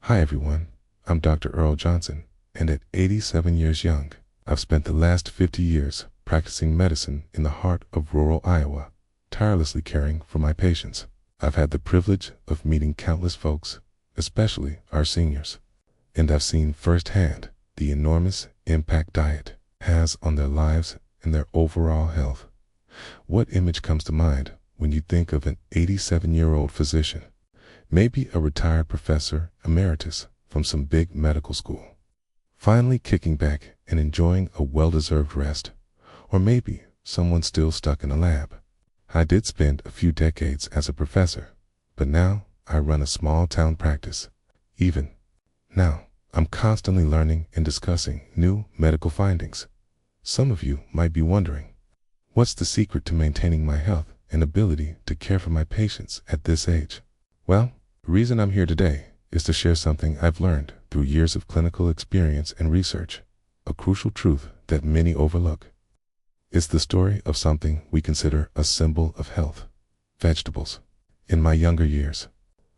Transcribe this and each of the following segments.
Hi everyone, I'm Dr. Earl Johnson, and at 87 years young, I've spent the last 50 years practicing medicine in the heart of rural Iowa, tirelessly caring for my patients. I've had the privilege of meeting countless folks, especially our seniors, and I've seen firsthand the enormous impact diet has on their lives and their overall health. What image comes to mind when you think of an 87-year-old physician? Maybe a retired professor emeritus from some big medical school, finally kicking back and enjoying a well-deserved rest, or maybe someone still stuck in a lab. I did spend a few decades as a professor, but now I run a small-town practice. Even now, I'm constantly learning and discussing new medical findings. Some of you might be wondering, what's the secret to maintaining my health and ability to care for my patients at this age? Well, the reason I'm here today is to share something I've learned through years of clinical experience and research, a crucial truth that many overlook. It's the story of something we consider a symbol of health: vegetables. In my younger years,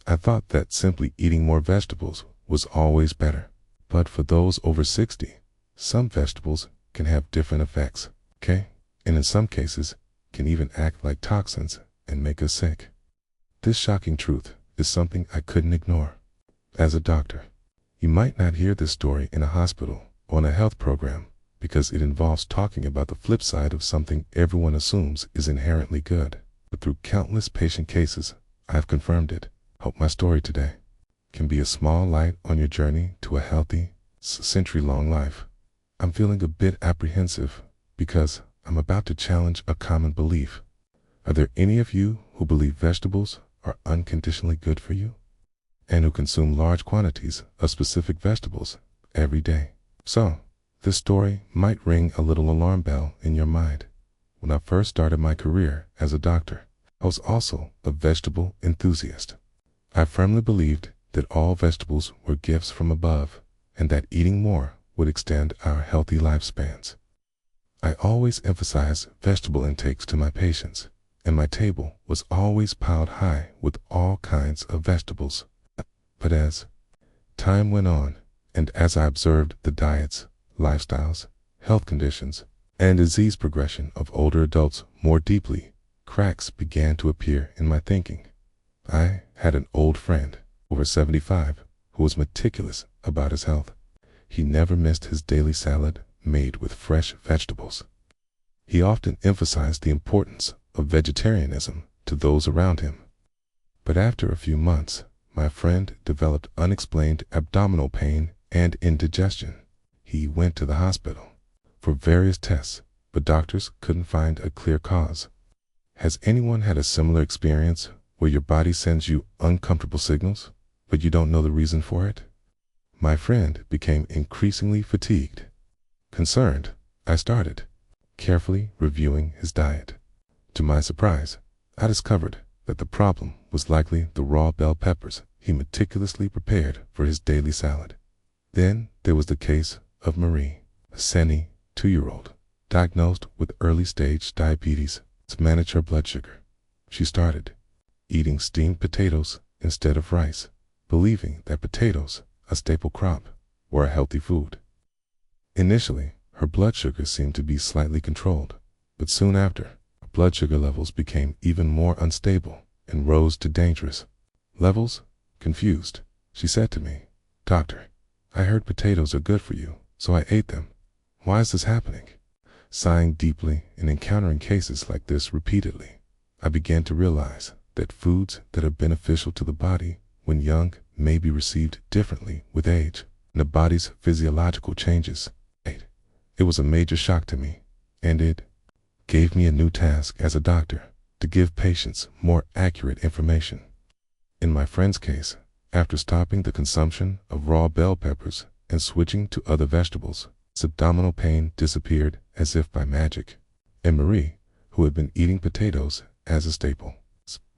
I thought that simply eating more vegetables was always better. But for those over 60, some vegetables can have different effects, okay? And in some cases, can even act like toxins and make us sick. This shocking truth is something I couldn't ignore. As a doctor, you might not hear this story in a hospital or in a health program because it involves talking about the flip side of something everyone assumes is inherently good. But through countless patient cases, I've confirmed it. Hope my story today can be a small light on your journey to a healthy, century-long life. I'm feeling a bit apprehensive because I'm about to challenge a common belief. Are there any of you who believe vegetables are unconditionally good for you, and who consume large quantities of specific vegetables every day? So, this story might ring a little alarm bell in your mind. When I first started my career as a doctor, I was also a vegetable enthusiast. I firmly believed that all vegetables were gifts from above, and that eating more would extend our healthy lifespans. I always emphasized vegetable intakes to my patients, and my table was always piled high with all kinds of vegetables. But as time went on, and as I observed the diets, lifestyles, health conditions, and disease progression of older adults more deeply, cracks began to appear in my thinking. I had an old friend, over 75, who was meticulous about his health. He never missed his daily salad made with fresh vegetables. He often emphasized the importance of vegetarianism to those around him. But after a few months, my friend developed unexplained abdominal pain and indigestion. He went to the hospital for various tests, but doctors couldn't find a clear cause. Has anyone had a similar experience where your body sends you uncomfortable signals, but you don't know the reason for it? My friend became increasingly fatigued. Concerned, I started carefully reviewing his diet. To my surprise, I discovered that the problem was likely the raw bell peppers he meticulously prepared for his daily salad. Then there was the case of Marie, a Senny 2-year-old, diagnosed with early-stage diabetes. To manage her blood sugar, she started eating steamed potatoes instead of rice, believing that potatoes, a staple crop, were a healthy food. Initially, her blood sugar seemed to be slightly controlled, but soon after, her blood sugar levels became even more unstable and rose to dangerous levels. Confused, she said to me, "Doctor, I heard potatoes are good for you, so I ate them. Why is this happening?" Sighing deeply and encountering cases like this repeatedly, I began to realize that foods that are beneficial to the body when young may be received differently with age, and the body's physiological changes. It was a major shock to me, and it gave me a new task as a doctor to give patients more accurate information. In my friend's case, after stopping the consumption of raw bell peppers and switching to other vegetables, his abdominal pain disappeared as if by magic. And Marie, who had been eating potatoes as a staple,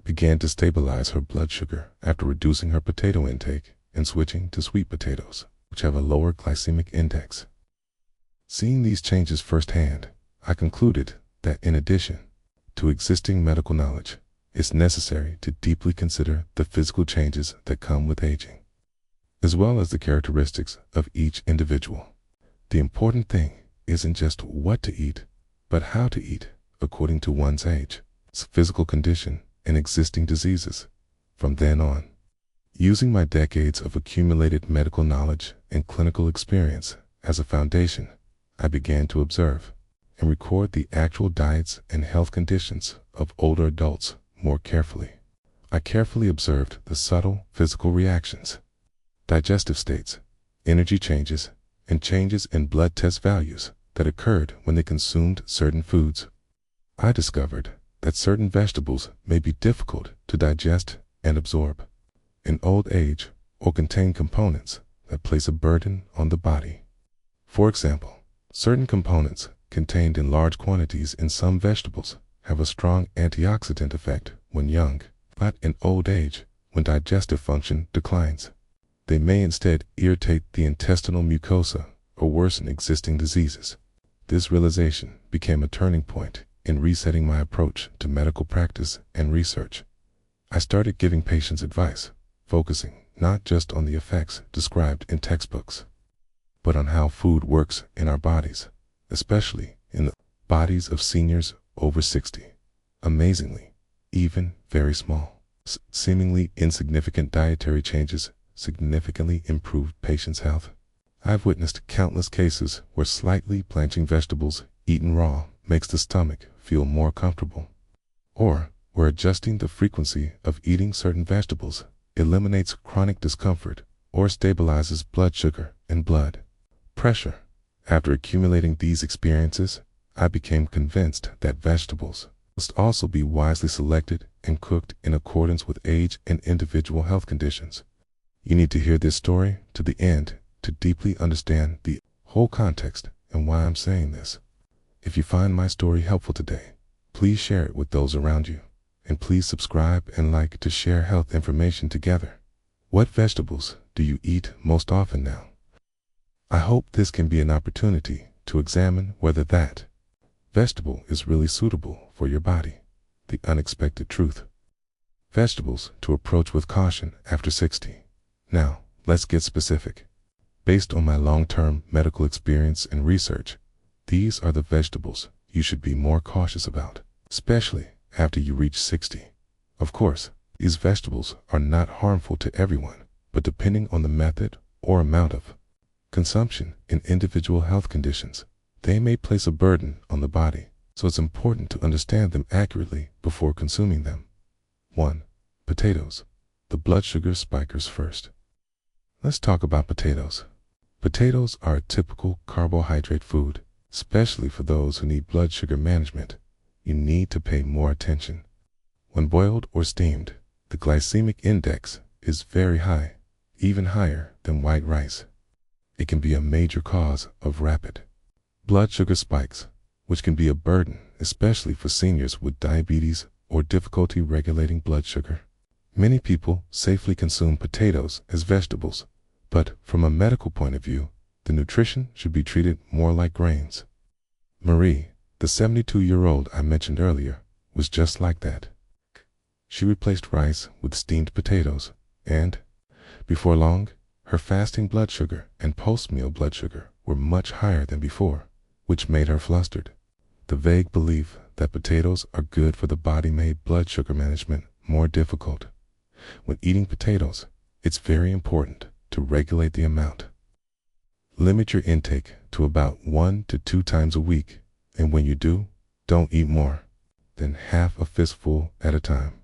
began to stabilize her blood sugar after reducing her potato intake and switching to sweet potatoes, which have a lower glycemic index. Seeing these changes firsthand, I concluded that in addition to existing medical knowledge, it's necessary to deeply consider the physical changes that come with aging. as well as the characteristics of each individual. The important thing isn't just what to eat, but how to eat according to one's age, physical condition, and existing diseases. From then on, using my decades of accumulated medical knowledge and clinical experience as a foundation, I began to observe and record the actual diets and health conditions of older adults more carefully. I carefully observed the subtle physical reactions, digestive states, energy changes, and changes in blood test values that occurred when they consumed certain foods. I discovered that certain vegetables may be difficult to digest and absorb in old age or contain components that place a burden on the body. For example, certain components contained in large quantities in some vegetables have a strong antioxidant effect when young, but in old age, when digestive function declines. They may instead irritate the intestinal mucosa or worsen existing diseases. This realization became a turning point in resetting my approach to medical practice and research. I started giving patients advice, focusing not just on the effects described in textbooks, but on how food works in our bodies, especially in the bodies of seniors over 60. Amazingly, even very small, seemingly insignificant dietary changes significantly improved patients' health. I've witnessed countless cases where slightly blanching vegetables eaten raw makes the stomach feel more comfortable, or where adjusting the frequency of eating certain vegetables eliminates chronic discomfort or stabilizes blood sugar and blood pressure. After accumulating these experiences, I became convinced that vegetables must also be wisely selected and cooked in accordance with age and individual health conditions. You need to hear this story to the end to deeply understand the whole context and why I'm saying this. If you find my story helpful today, please share it with those around you, and please subscribe and like to share health information together. What vegetables do you eat most often now? I hope this can be an opportunity to examine whether that vegetable is really suitable for your body. The unexpected truth. Vegetables to approach with caution after 60. Now, let's get specific. Based on my long-term medical experience and research, these are the vegetables you should be more cautious about, especially after you reach 60. Of course, these vegetables are not harmful to everyone, but depending on the method or amount of consumption in individual health conditions, they may place a burden on the body, so it's important to understand them accurately before consuming them. 1. Potatoes. The blood sugar spikers first. Let's talk about potatoes. Potatoes are a typical carbohydrate food, especially for those who need blood sugar management. You need to pay more attention. When boiled or steamed, the glycemic index is very high, even higher than white rice. It can be a major cause of rapid blood sugar spikes, which can be a burden, especially for seniors with diabetes or difficulty regulating blood sugar. Many people safely consume potatoes as vegetables, but from a medical point of view, the nutrition should be treated more like grains. Marie, the 72-year-old I mentioned earlier, was just like that. She replaced rice with steamed potatoes, and, before long, her fasting blood sugar and post-meal blood sugar were much higher than before, which made her flustered. The vague belief that potatoes are good for the body made blood sugar management more difficult. When eating potatoes, it's very important to regulate the amount. Limit your intake to about 1 to 2 times a week, and when you do, don't eat more than half a fistful at a time.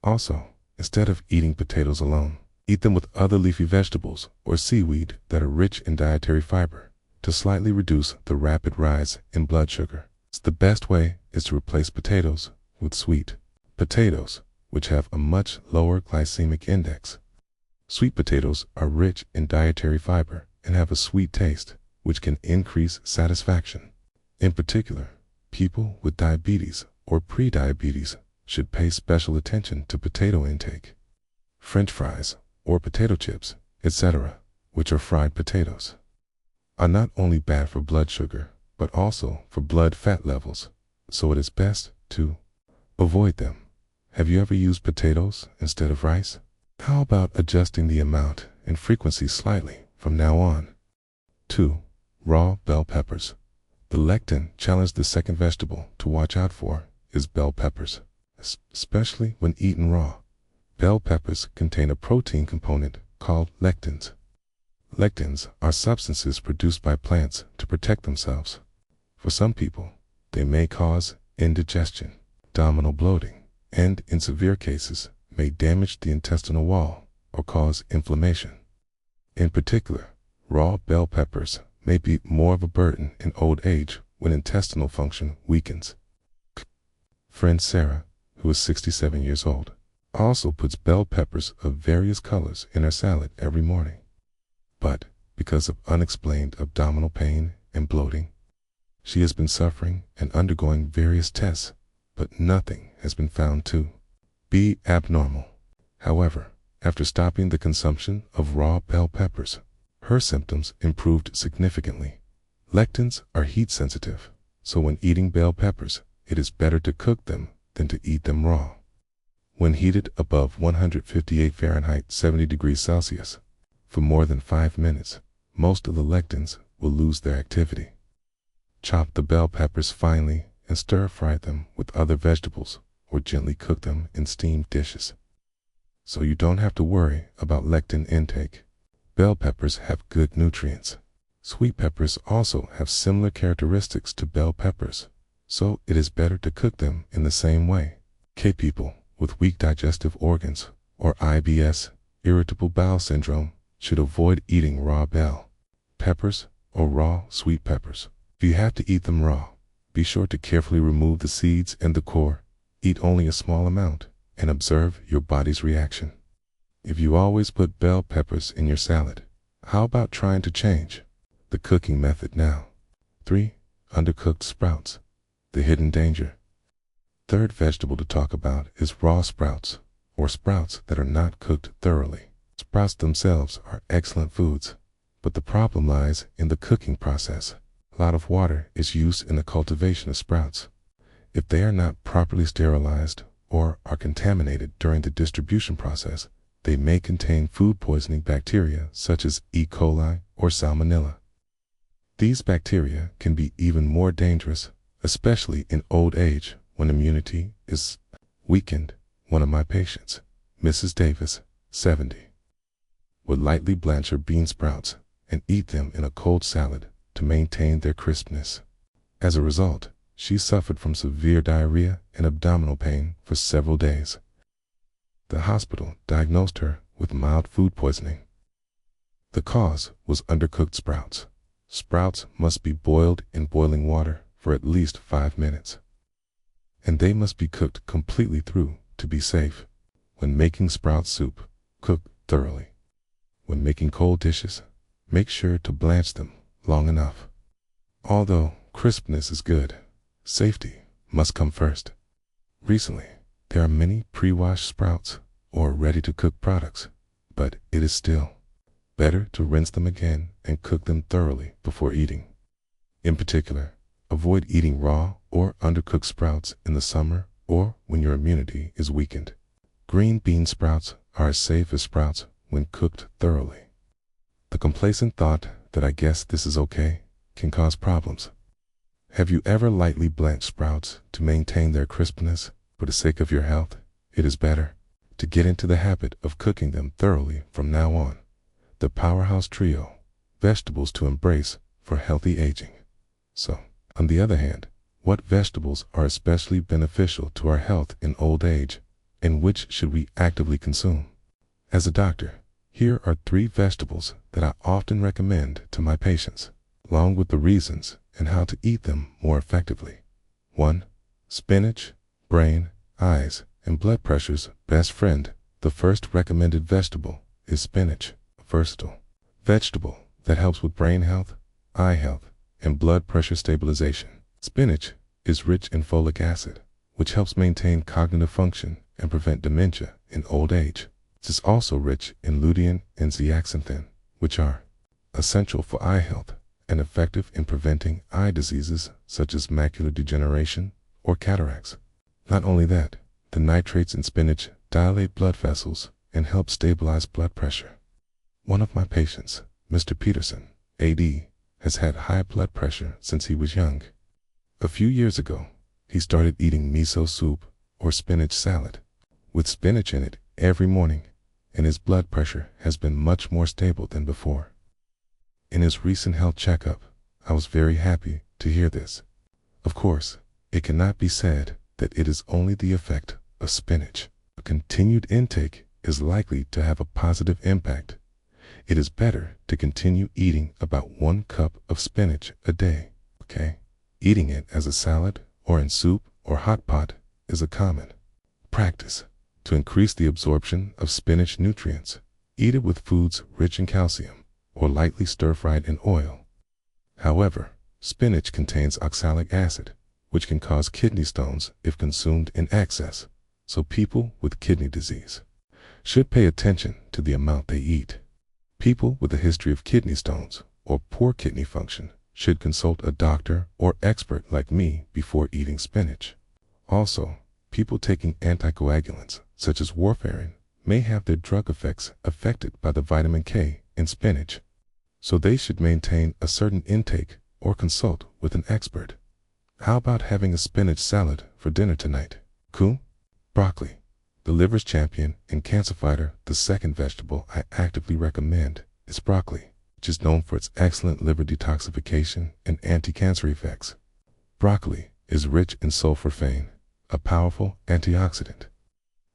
Also, instead of eating potatoes alone, eat them with other leafy vegetables or seaweed that are rich in dietary fiber to slightly reduce the rapid rise in blood sugar. The best way is to replace potatoes with sweet potatoes, which have a much lower glycemic index. Sweet potatoes are rich in dietary fiber and have a sweet taste, which can increase satisfaction. In particular, people with diabetes or pre-diabetes should pay special attention to potato intake. French fries or potato chips, etc., which are fried potatoes, are not only bad for blood sugar, but also for blood fat levels, so it is best to avoid them. Have you ever used potatoes instead of rice? How about adjusting the amount and frequency slightly from now on. 2. Raw bell peppers. The lectin-challenged the second vegetable to watch out for is bell peppers, especially when eaten raw. Bell peppers contain a protein component called lectins. Lectins are substances produced by plants to protect themselves. For some people, they may cause indigestion, abdominal bloating, and in severe cases, may damage the intestinal wall or cause inflammation. In particular, raw bell peppers may be more of a burden in old age when intestinal function weakens. Friend Sarah, who is 67 years old, also puts bell peppers of various colors in her salad every morning. But because of unexplained abdominal pain and bloating, she has been suffering and undergoing various tests, but nothing has been found to be abnormal. However, after stopping the consumption of raw bell peppers, her symptoms improved significantly. Lectins are heat sensitive, so when eating bell peppers, it is better to cook them than to eat them raw. When heated above 158 Fahrenheit 70 degrees Celsius for more than 5 minutes, most of the lectins will lose their activity. Chop the bell peppers finely and stir-fry them with other vegetables or gently cook them in steamed dishes. So you don't have to worry about lectin intake. Bell peppers have good nutrients. Sweet peppers also have similar characteristics to bell peppers, so it is better to cook them in the same way. People with weak digestive organs or IBS, irritable bowel syndrome, should avoid eating raw bell peppers or raw sweet peppers. If you have to eat them raw, be sure to carefully remove the seeds and the core. Eat only a small amount and observe your body's reaction. If you always put bell peppers in your salad, how about trying to change the cooking method now? 3. Undercooked sprouts. The hidden danger. Third vegetable to talk about is raw sprouts, or sprouts that are not cooked thoroughly. Sprouts themselves are excellent foods, but the problem lies in the cooking process. A lot of water is used in the cultivation of sprouts. If they are not properly sterilized or are contaminated during the distribution process, they may contain food poisoning bacteria such as E. coli or salmonella. These bacteria can be even more dangerous, especially in old age when immunity is weakened. One of my patients, Mrs. Davis, 70, would lightly blanch her bean sprouts and eat them in a cold salad to maintain their crispness. As a result, she suffered from severe diarrhea and abdominal pain for several days. The hospital diagnosed her with mild food poisoning. The cause was undercooked sprouts. Sprouts must be boiled in boiling water for at least 5 minutes. And they must be cooked completely through to be safe. When making sprout soup, cook thoroughly. When making cold dishes, make sure to blanch them long enough. Although crispness is good, safety must come first. Recently, there are many pre-washed sprouts or ready-to-cook products, but it is still better to rinse them again and cook them thoroughly before eating. In particular, avoid eating raw or undercooked sprouts in the summer or when your immunity is weakened. Green bean sprouts are as safe as sprouts when cooked thoroughly. The complacent thought that I guess this is okay can cause problems. Have you ever lightly blanched sprouts to maintain their crispness? For the sake of your health, it is better to get into the habit of cooking them thoroughly from now on. The powerhouse trio, vegetables to embrace for healthy aging. So, on the other hand, what vegetables are especially beneficial to our health in old age, and which should we actively consume? As a doctor, here are 3 vegetables that I often recommend to my patients, along with the reasons and how to eat them more effectively. 1. Spinach, brain, eyes, and blood pressure's best friend. The first recommended vegetable is spinach, a versatile vegetable that helps with brain health, eye health, and blood pressure stabilization. Spinach is rich in folic acid, which helps maintain cognitive function and prevent dementia in old age. It is also rich in lutein and zeaxanthin, which are essential for eye health and effective in preventing eye diseases such as macular degeneration or cataracts. Not only that, the nitrates in spinach dilate blood vessels and help stabilize blood pressure. One of my patients, Mr. Peterson, AD, has had high blood pressure since he was young. A few years ago, he started eating miso soup or spinach salad with spinach in it every morning, and his blood pressure has been much more stable than before. In his recent health checkup, I was very happy to hear this. Of course, it cannot be said that it is only the effect of spinach. A continued intake is likely to have a positive impact. It is better to continue eating about 1 cup of spinach a day, okay? Eating it as a salad or in soup or hot pot is a common practice. To increase the absorption of spinach nutrients, eat it with foods rich in calcium or lightly stir-fried in oil. However, spinach contains oxalic acid, which can cause kidney stones if consumed in excess, so people with kidney disease should pay attention to the amount they eat. People with a history of kidney stones or poor kidney function should consult a doctor or expert like me before eating spinach. Also, people taking anticoagulants, such as warfarin, may have their drug effects affected by the vitamin K in spinach, so they should maintain a certain intake or consult with an expert. How about having a spinach salad for dinner tonight? Cool? Broccoli, the liver's champion and cancer fighter. The second vegetable I actively recommend is broccoli, which is known for its excellent liver detoxification and anti-cancer effects. Broccoli is rich in sulforaphane, a powerful antioxidant.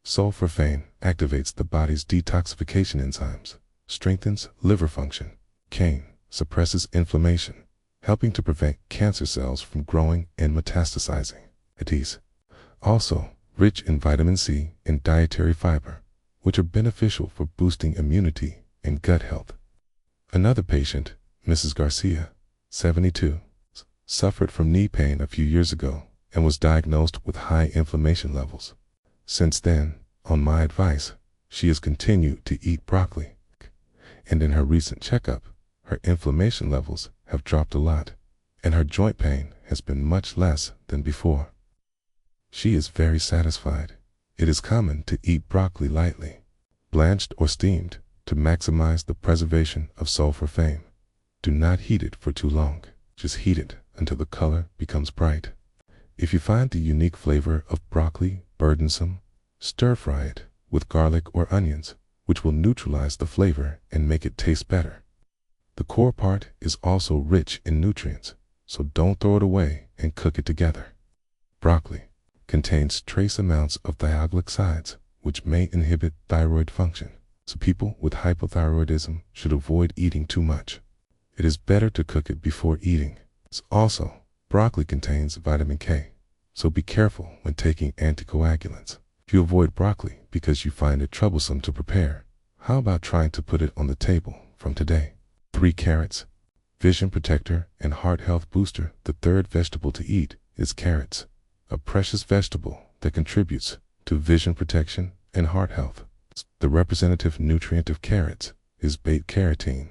Sulforaphane activates the body's detoxification enzymes, strengthens liver function. Cane suppresses inflammation, helping to prevent cancer cells from growing and metastasizing. It is also rich in vitamin C and dietary fiber, which are beneficial for boosting immunity and gut health. Another patient, Mrs. Garcia, 72, suffered from knee pain a few years ago and was diagnosed with high inflammation levels. Since then, on my advice, she has continued to eat broccoli, and in her recent checkup, her inflammation levels have dropped a lot, and her joint pain has been much less than before. She is very satisfied. It is common to eat broccoli lightly, blanched or steamed, to maximize the preservation of sulforaphane. Do not heat it for too long. Just heat it until the color becomes bright. If you find the unique flavor of broccoli burdensome, stir-fry it with garlic or onions, which will neutralize the flavor and make it taste better. The core part is also rich in nutrients, so don't throw it away and cook it together. Broccoli contains trace amounts of thioglycosides, which may inhibit thyroid function, so people with hypothyroidism should avoid eating too much. It is better to cook it before eating. Also, broccoli contains vitamin K, so be careful when taking anticoagulants. If you avoid broccoli because you find it troublesome to prepare, how about trying to put it on the table from today? 3 carrots, vision protector and heart health booster. The third vegetable to eat is carrots, a precious vegetable that contributes to vision protection and heart health. The representative nutrient of carrots is beta-carotene.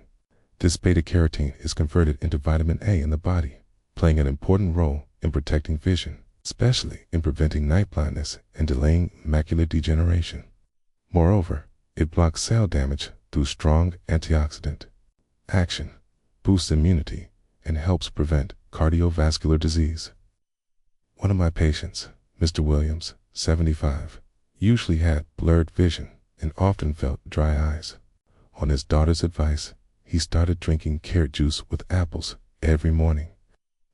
This beta-carotene is converted into vitamin A in the body, playing an important role in protecting vision, especially in preventing night blindness and delaying macular degeneration. Moreover, it blocks cell damage through strong antioxidant action, boosts immunity, and helps prevent cardiovascular disease. One of my patients, Mr. Williams, 75, usually had blurred vision and often felt dry eyes. On his daughter's advice, he started drinking carrot juice with apples every morning.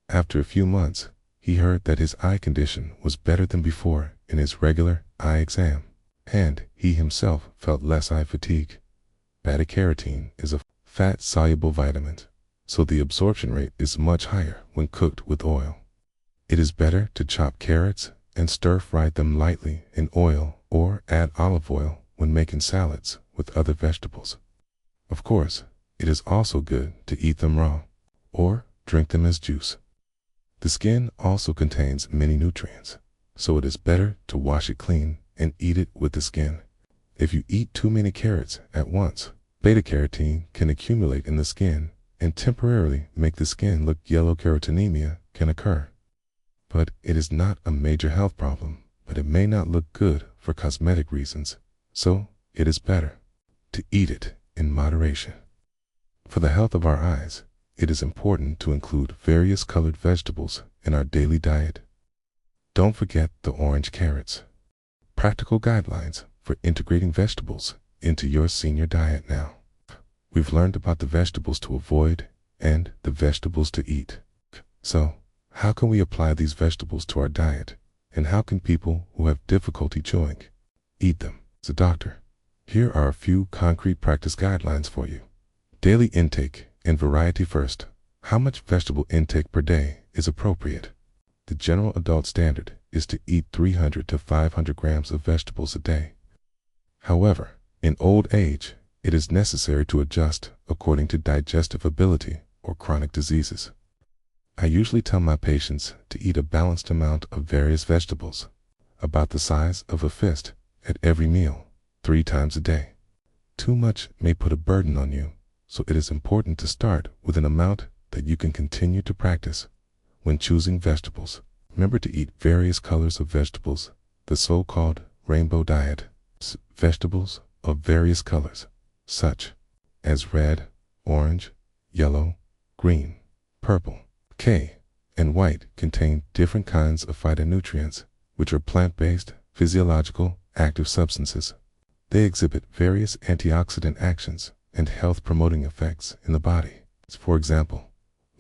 After a few months, he heard that his eye condition was better than before in his regular eye exam, and he himself felt less eye fatigue. Beta-carotene is a fat-soluble vitamin, so the absorption rate is much higher when cooked with oil. It is better to chop carrots and stir-fry them lightly in oil or add olive oil when making salads with other vegetables. Of course, it is also good to eat them raw or drink them as juice. The skin also contains many nutrients, so it is better to wash it clean and eat it with the skin. If you eat too many carrots at once, beta-carotene can accumulate in the skin and temporarily make the skin look yellow. Carotenemia can occur. But it is not a major health problem, but it may not look good for cosmetic reasons, so it is better to eat it in moderation. For the health of our eyes, it is important to include various colored vegetables in our daily diet. Don't forget the orange carrots. Practical guidelines for integrating vegetables into your senior diet now. We've learned about the vegetables to avoid and the vegetables to eat. So, how can we apply these vegetables to our diet, and how can people who have difficulty chewing eat them? As a doctor, here are a few concrete practice guidelines for you. Daily intake and variety first. How much vegetable intake per day is appropriate? The general adult standard is to eat 300 to 500 grams of vegetables a day. However, in old age, it is necessary to adjust according to digestive ability or chronic diseases. I usually tell my patients to eat a balanced amount of various vegetables, about the size of a fist, at every meal, 3 times a day. Too much may put a burden on you, so it is important to start with an amount that you can continue to practice. When choosing vegetables, remember to eat various colors of vegetables, the so-called rainbow diet. Vegetables of various colors, such as red, orange, yellow, green, purple, and white, contain different kinds of phytonutrients, which are plant-based, physiological, active substances. They exhibit various antioxidant actions and health-promoting effects in the body. For example,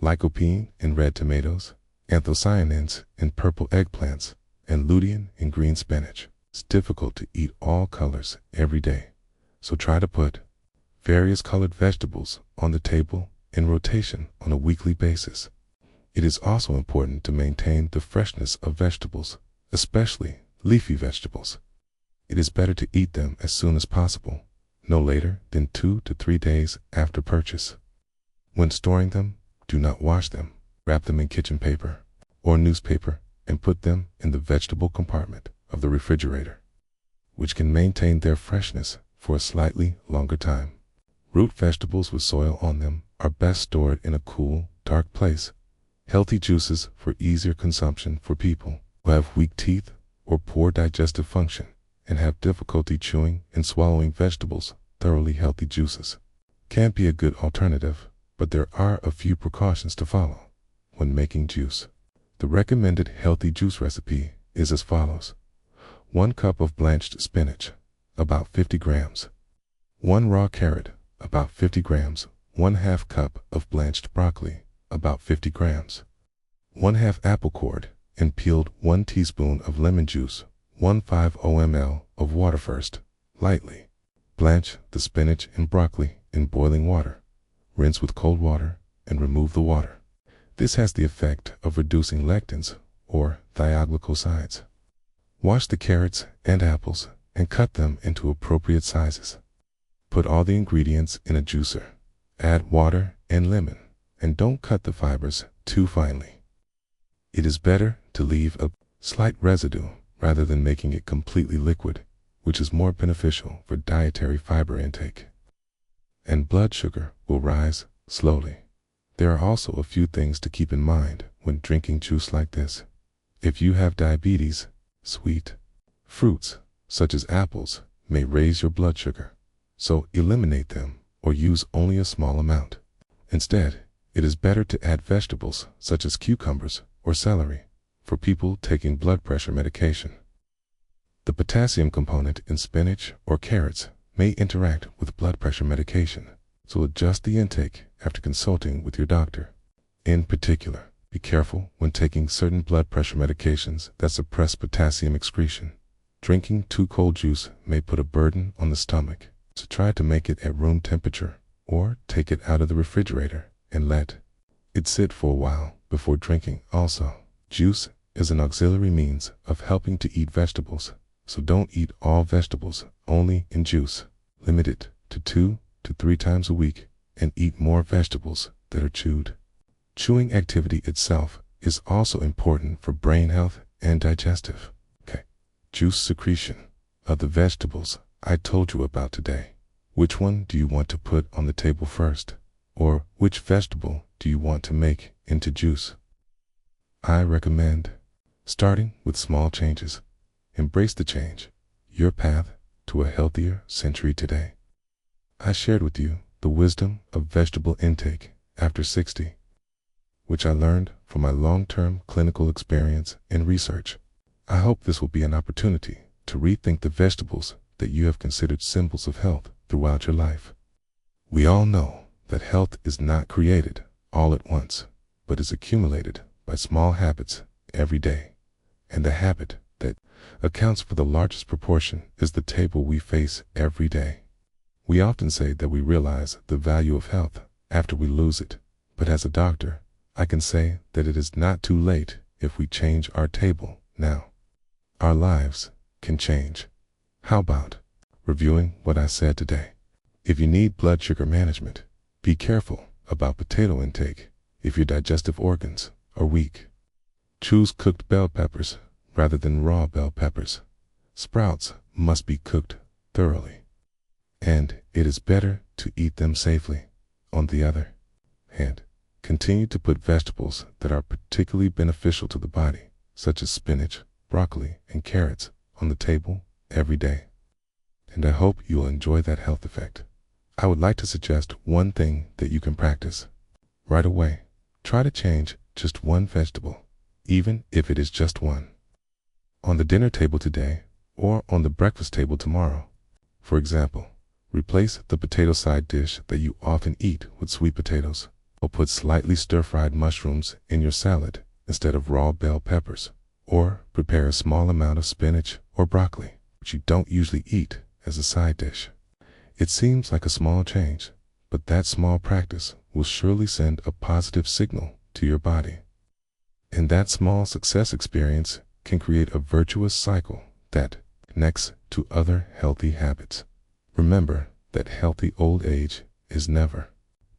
lycopene in red tomatoes, anthocyanins in purple eggplants, and lutein in green spinach. It's difficult to eat all colors every day, so try to put various colored vegetables on the table in rotation on a weekly basis. It is also important to maintain the freshness of vegetables, especially leafy vegetables. It is better to eat them as soon as possible, no later than 2 to 3 days after purchase. When storing them, do not wash them. Wrap them in kitchen paper or newspaper and put them in the vegetable compartment of the refrigerator, which can maintain their freshness for a slightly longer time. Root vegetables with soil on them are best stored in a cool, dark place. Healthy juices for easier consumption for people who have weak teeth or poor digestive function and have difficulty chewing and swallowing vegetables. Thoroughly healthy juices can be a good alternative, but there are a few precautions to follow when making juice. The recommended healthy juice recipe is as follows: 1 cup of blanched spinach, about 50 grams. 1 raw carrot, about 50 grams. 1/2 cup of blanched broccoli, about 50 grams. 1/2 apple core and peeled 1 teaspoon of lemon juice. 1/5 ml of water first. Lightly blanch the spinach and broccoli in boiling water. Rinse with cold water and remove the water. This has the effect of reducing lectins or thioglycosides. Wash the carrots and apples and cut them into appropriate sizes. Put all the ingredients in a juicer. Add water and lemon, and don't cut the fibers too finely. It is better to leave a slight residue rather than making it completely liquid, which is more beneficial for dietary fiber intake. And blood sugar will rise slowly. There are also a few things to keep in mind when drinking juice like this. If you have diabetes, sweet fruits, such as apples, may raise your blood sugar, so eliminate them or use only a small amount. Instead, it is better to add vegetables such as cucumbers or celery for people taking blood pressure medication. The potassium component in spinach or carrots may interact with blood pressure medication, so adjust the intake after consulting with your doctor. In particular, be careful when taking certain blood pressure medications that suppress potassium excretion. Drinking too cold juice may put a burden on the stomach, so try to make it at room temperature or take it out of the refrigerator and let it sit for a while before drinking. Also, juice is an auxiliary means of helping to eat vegetables, so don't eat all vegetables only in juice. Limit it to 2 to 3 times a week and eat more vegetables that are chewed. Chewing activity itself is also important for brain health and digestive. Juice secretion of the vegetables I told you about today. Which one do you want to put on the table first? Or which vegetable do you want to make into juice? I recommend starting with small changes. Embrace the change, your path to a healthier century today. I shared with you the wisdom of vegetable intake after 60, which I learned from my long-term clinical experience and research. I hope this will be an opportunity to rethink the vegetables that you have considered symbols of health throughout your life. We all know that health is not created all at once, but is accumulated by small habits every day. And the habit that accounts for the largest proportion is the table we face every day. We often say that we realize the value of health after we lose it, but as a doctor, I can say that it is not too late if we change our table now. Our lives can change. How about reviewing what I said today? If you need blood sugar management, be careful about potato intake if your digestive organs are weak. Choose cooked bell peppers rather than raw bell peppers. Sprouts must be cooked thoroughly, and it is better to eat them safely. On the other hand, continue to put vegetables that are particularly beneficial to the body, such as spinach, broccoli, and carrots, on the table every day. And I hope you'll enjoy that health effect. I would like to suggest one thing that you can practice right away. Try to change just one vegetable, even if it is just one, on the dinner table today or on the breakfast table tomorrow. For example, replace the potato side dish that you often eat with sweet potatoes, or put slightly stir-fried mushrooms in your salad instead of raw bell peppers, or prepare a small amount of spinach or broccoli, which you don't usually eat, as a side dish. It seems like a small change, but that small practice will surely send a positive signal to your body. And that small success experience can create a virtuous cycle that connects to other healthy habits. Remember that healthy old age is never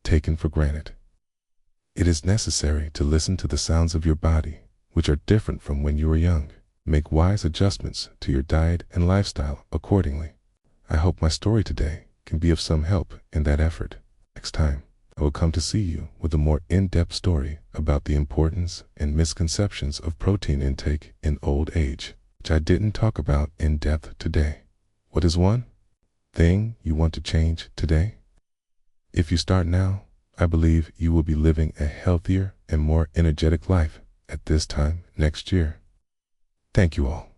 taken for granted. It is necessary to listen to the sounds of your body, which are different from when you were young. Make wise adjustments to your diet and lifestyle accordingly. I hope my story today can be of some help in that effort. Next time, I will come to see you with a more in-depth story about the importance and misconceptions of protein intake in old age, which I didn't talk about in depth today. What is one thing you want to change today? If you start now, I believe you will be living a healthier and more energetic life at this time next year. Thank you all.